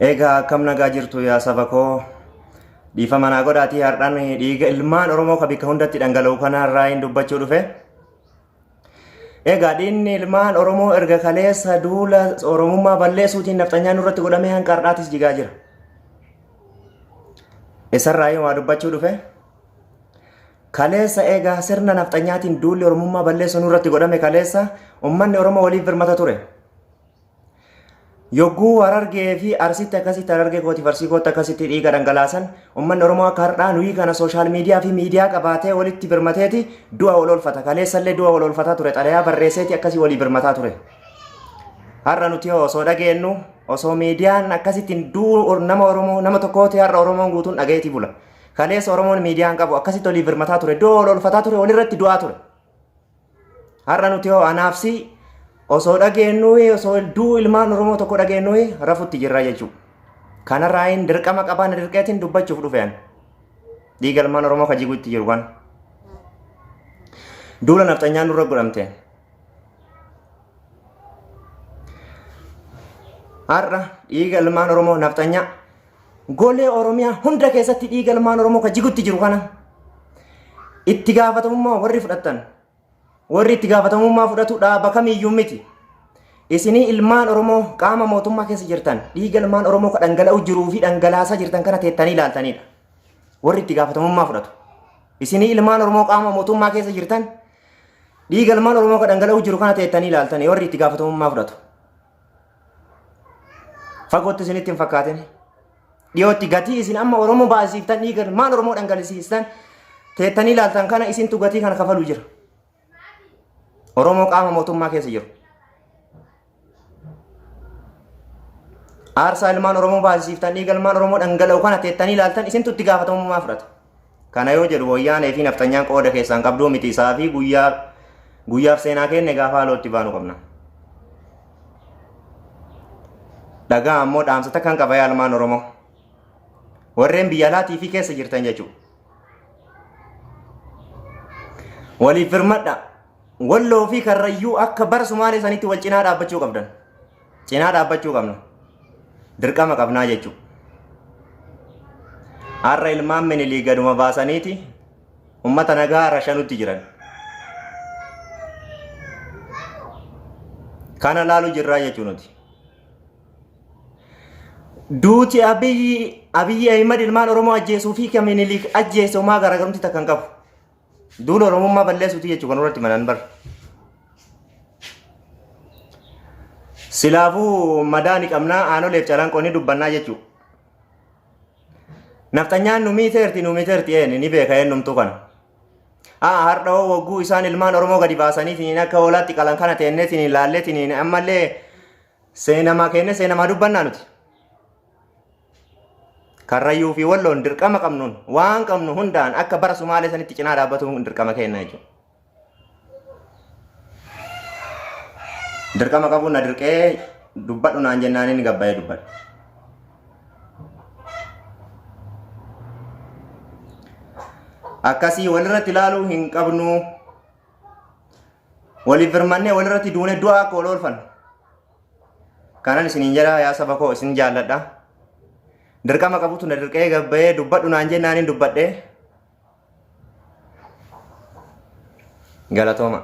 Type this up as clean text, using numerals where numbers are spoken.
Egaa akkam nagaa jirtu yaa saba koo dhiifama naa godhaatii har'aan dhiiga ilmaan Oromoo ka bikka hundatti dhangala'u kanarraa hin dubbachuu dhufe. Egaa dhiigni ilmaan Oromoo erga kaleessa duula Oromummaa balleessuutiin nafxanyaan nurratti godhamee hanga har'aatis jigaa jira. Isarraa waa dubbachuu dhufe. Kaleessa egaa sirna nafxanyaatiin duulli Oromummaa balleessuu nurratti godhame kaleessa uummanni Oromoo waliif birmata ture. Yogguu Harargee fi Arsiitti akkasitti Harargee kooti farsii kooti akkasitti dhiiga dhangalaasan uummanni Oromoo akka har'aa nuyi kana sooshaal miidiyaa fi miidiyaa qabaatee walitti birmateeti du'a wal oolfata. Kaleessallee du'a wal oolfataa ture. Xalayaa barreesseeti akkasii walii birmataa ture. Har'a nuti osoo dhageenyu osoo miidiyaan akkasittiin nama Oromoo nama tokkooti har'a Oromoon guutuun dhagayeeti bula. Kaleessa Oromoon miidiyaan qabu akkasitti walii birmataa ture. Du'a wal oolfataa ture. Walirratti du'aa ture. Har'a nuti anaafsi osoo dhageenyu osoo duu ilmaan Oromoo tokko dhageenyu rafutti jirra jechuudha. Kanarraa hin dirqama qabaan dirqeetiin dubbachuuf dhufeen. Dhiiga ilmaan Oromoo ka jiguutti jiru kan. Duula nafxanyaan nurra godhamte. Har'a dhiiga ilmaan Oromoo nafxanyaa golee Oromiyaa hunda keessatti dhiiga ilmaan Oromoo ka jiguutti jiru kana. Itti gaafatamummaa warri fudhatan. Warri itti gaafatamummaa fudhatu dhaaba kamiyyuu miti. Isinii ilmaan Oromoo qaama mootummaa keessa jirtan dhiiga ilmaan Oromoo ka dhangala'u jiruu fi dhangalaasaa jirtan kana teettanii ilaaltanidha. Warri itti gaafatamummaa fudhatu. Isinii ilmaan Oromoo qaama mootummaa keessa jirtan dhiiga ilmaan Oromoo ka dhangala'u jiru kana teettanii ilaaltanii warri itti gaafatamummaa fudhatu. Fagootti isinitti hin fakkaatin. Dhiyootti gatii isin amma Oromoo baasiftan dhiiga ilmaan Oromoo dhangalisiistan teettanii ilaaltan kana isintu gatii kana kafaluu jira. Oromoo qaama mootummaa keessa jiru. Aarsaa ilmaan Oromoo baasiftan dhiiga ilmaan Oromoo dhangala'u kana teettanii ilaaltan isintu itti gaafatamummaa fudhata. Kana yoo jedhu wayyaanee fi nafxanyaan qooda keessaan qabduu miti isaa fi guyyaaf seenaa kenne gaafa haalootti baanu qabna. Dhagaa ammoo dhaamsata kan qaba yaa ilmaan Oromoo. Warreen biyya alaatii fi keessa jirtan jechuudha. Waliif birmadha. Walloo fi Karrayyuu akka bara Sumaalee sanitti wal cinaa dhaabbachuu qabdan. Cinaa dhaabbachuu qabna. Dirqama qabnaa jechuudha. Har'a ilmaan Minilii gaduma baasaniiti uummata nagaa rashanutti jiran. Kana laalu jirraa jechuu nuti. Duuti Abiyyi Ahimad ilmaan Oromoo ajjeesuu fi kan Minilii ajjeese homaa garaagarumti takka hin qabu. Duula Oromummaa balleessuuti jechuudha kan irratti manan bar. Silaafuu madaani qabnaa aanoleef calanqoonni dubbannaa jechuudha. Nafxanyaan numiiteerti ni beeka eenyumtuu kana. Har'a wagguu isaan ilmaan Oromoo gadi baasanii akka hoolaatti qalan kana teennee laallee ammallee seenamaa kenne seenamaa dubbannaa nuti. Karrayyuu fi Walloon dirqama qabnuun waan qabnu hundaan akka bara Sumaalee sanitti cinaa dhaabbatu dirqama kenna jechuudha. Dirqama qabuun na dirqee dubbadhu naan jennaan inni gabbaa'ee dubbadha. Akkasii walirratti ilaaluu hin qabnu. Waliif birmannee walirratti duunee du'aa akka wal oolfannu. Kanan isiniin jedha yaa saba koo isin jaalladha. Dirqama qabutu na dirqee gabbaa'ee dubbadhu naan jennaan inni dubbadhee galatooma.